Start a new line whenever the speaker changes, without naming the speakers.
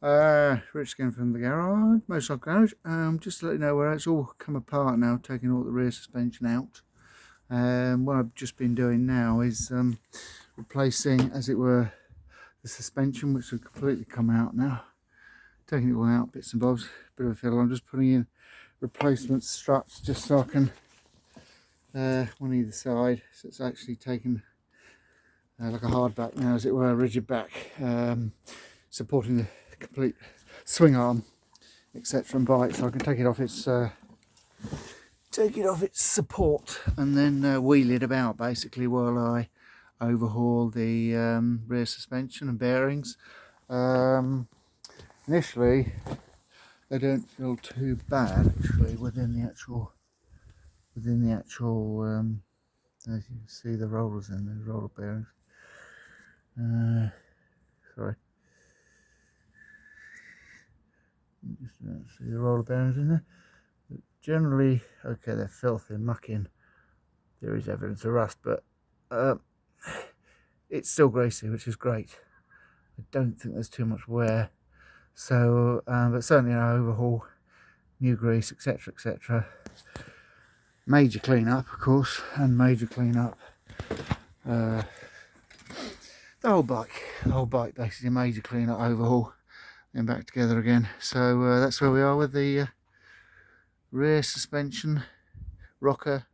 Rich again from the garage, motorcycle garage. Just to let you know where it's all come apart now, taking all the rear suspension out. What I've just been doing now is replacing, as it were, the suspension, which has completely come out now. Taking it all out, bits and bobs, bit of a fiddle. I'm just putting in replacement struts just so I can, on either side, so it's actually taken like a hard back now, as it were, a rigid back, supporting the complete swing arm, etc. and bike, so I can take it off its support and then wheel it about basically while I overhaul the rear suspension and bearings. Initially they don't feel too bad actually within the actual as you can see, the rollers in the roller bearings. Sorry, just see the roller bearings in there. But generally, okay, they're filthy and mucking. There is evidence of rust, but it's still greasy, which is great. I don't think there's too much wear. So, but certainly, overhaul, new grease, etc., etc. Major clean-up, of course, and major clean-up. The whole bike basically major clean-up, overhaul, then back together again. So that's where we are with the rear suspension rocker